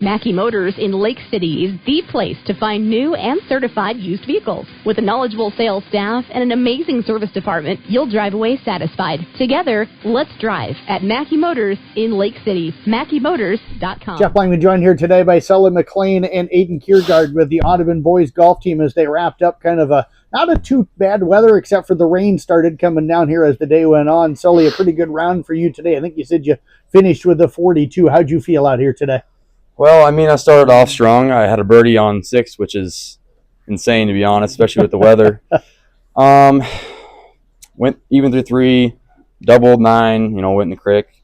Mackey Motors in Lake City is the place to find new and certified used vehicles. With a knowledgeable sales staff and an amazing service department, you'll drive away satisfied. Together, let's drive at Mackey Motors in Lake City. MackeyMotors.com. Jeff Langman joined here today by Sully, McClain, and Aiden Kjergaard with the Audubon boys golf team as they wrapped up kind of not a too bad weather, except for the rain started coming down here as the day went on. Sully, a pretty good round for you today. I think you said you finished with a 42. How'd you feel out here today? Well, I mean, I started off strong. I had a birdie on 6, which is insane, to be honest, especially with the weather. Went even through 3, doubled 9, went in the creek.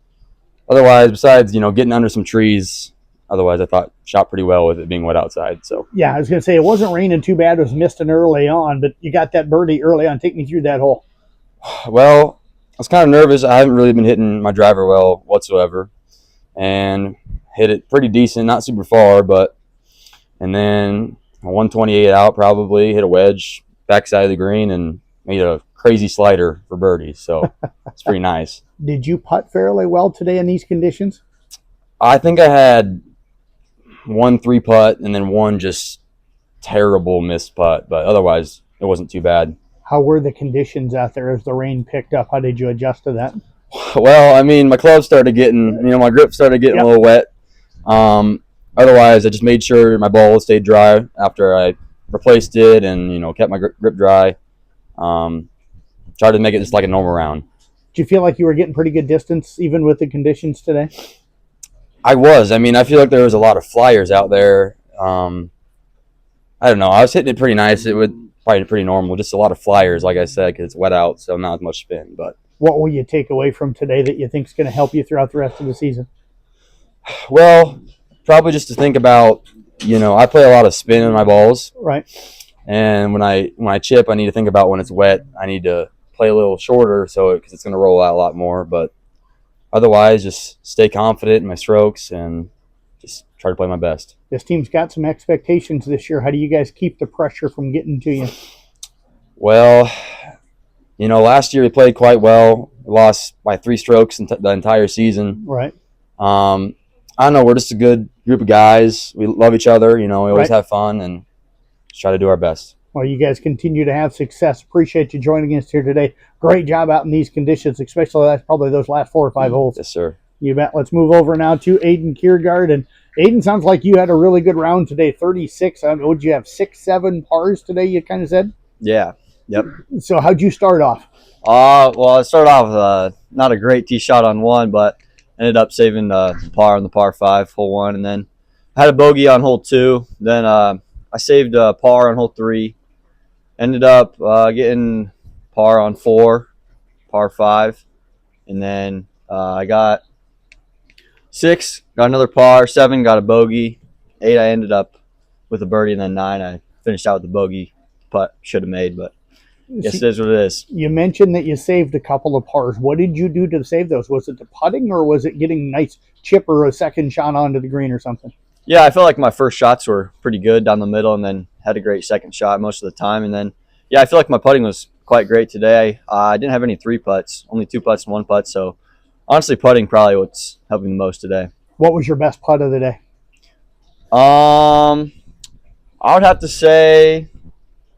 Otherwise, besides, getting under some trees, otherwise I thought shot pretty well with it being wet outside. So yeah, I was going to say, it wasn't raining too bad. It was misting early on, but you got that birdie early on. Take me through that hole. Well, I was kind of nervous. I haven't really been hitting my driver well whatsoever. And hit it pretty decent, not super far, and then a 128 out probably, hit a wedge, backside of the green, and made a crazy slider for birdie. So it's pretty nice. Did you putt fairly well today in these conditions? I think I had 1 3-putt and then 1 just terrible missed putt, but otherwise it wasn't too bad. How were the conditions out there as the rain picked up? How did you adjust to that? Well, I mean, my clubs started getting, my grip started getting a little wet. Otherwise, I just made sure my ball stayed dry after I replaced it and, kept my grip dry. Tried to make it just like a normal round. Did you feel like you were getting pretty good distance even with the conditions today? I was. I mean, I feel like there was a lot of flyers out there. I don't know. I was hitting it pretty nice. It would probably pretty normal. Just a lot of flyers, like I said, because it's wet out, so not as much spin. But what will you take away from today that you think is going to help you throughout the rest of the season? Well, probably just to think about, I play a lot of spin in my balls. Right. And when I chip, I need to think about when it's wet. I need to play a little shorter because it's going to roll out a lot more. But otherwise, just stay confident in my strokes and just try to play my best. This team's got some expectations this year. How do you guys keep the pressure from getting to you? Well, last year we played quite well. We lost by 3 strokes the entire season. Right. I don't know. We're just a good group of guys. We love each other. We always have fun and just try to do our best. Well, you guys continue to have success. Appreciate you joining us here today. Great job out in these conditions, especially probably those last 4 or 5 holes. Yes, sir. You bet. Let's move over now to Aiden Kjergaard. And Aiden, sounds like you had a really good round today, 36. Would you have 6, 7 pars today, you kind of said? Yeah. Yep. So how'd you start off? Well, I started off with not a great tee shot on 1, but ended up saving the par on the par 5, hole 1, and then had a bogey on hole 2. Then I saved a par on hole 3. Ended up getting par on 4, par 5, and then I got 6, got another par, 7, got a bogey, 8 I ended up with a birdie, and then 9 I finished out with the bogey. Putt should have made, but yes, it is what it is. You mentioned that you saved a couple of pars. What did you do to save those? Was it the putting, or was it getting a nice chip or a second shot onto the green or something? Yeah, I feel like my first shots were pretty good down the middle, and then had a great second shot most of the time. And then, yeah, I feel like my putting was quite great today. I didn't have any 3 putts, only 2 putts and 1 putt. So, honestly, putting probably what's helping the most today. What was your best putt of the day? I would have to say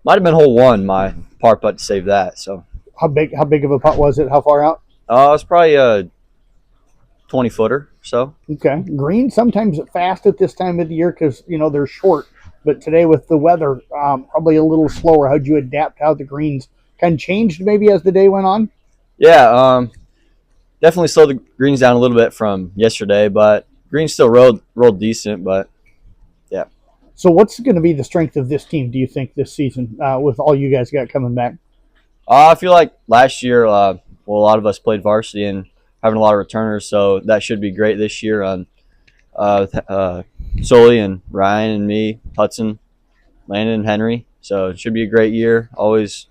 might have been hole 1, my par putt to save that. So how big of a putt was it? How far out? It was probably a 20-footer. So okay, green sometimes fast at this time of the year because they're short. But today with the weather, probably a little slower. How'd you adapt? How the greens kind of changed maybe as the day went on? Yeah, definitely slowed the greens down a little bit from yesterday, but greens still rolled decent. But yeah. So what's going to be the strength of this team, do you think, this season with all you guys got coming back? I feel like last year, a lot of us played varsity and having a lot of returners, so that should be great this year on Sully and Ryan and me, Hudson, Landon, and Henry. So it should be a great year. Always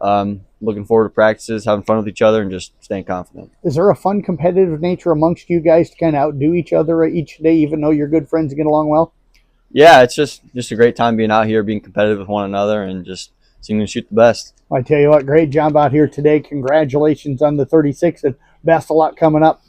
looking forward to practices, having fun with each other, and just staying confident. Is there a fun competitive nature amongst you guys to kind of outdo each other each day, even though you're good friends and get along well? Yeah, it's just a great time being out here, being competitive with one another, and just seeing them shoot the best. I tell you what, great job out here today. Congratulations on the 36, and best of luck coming up.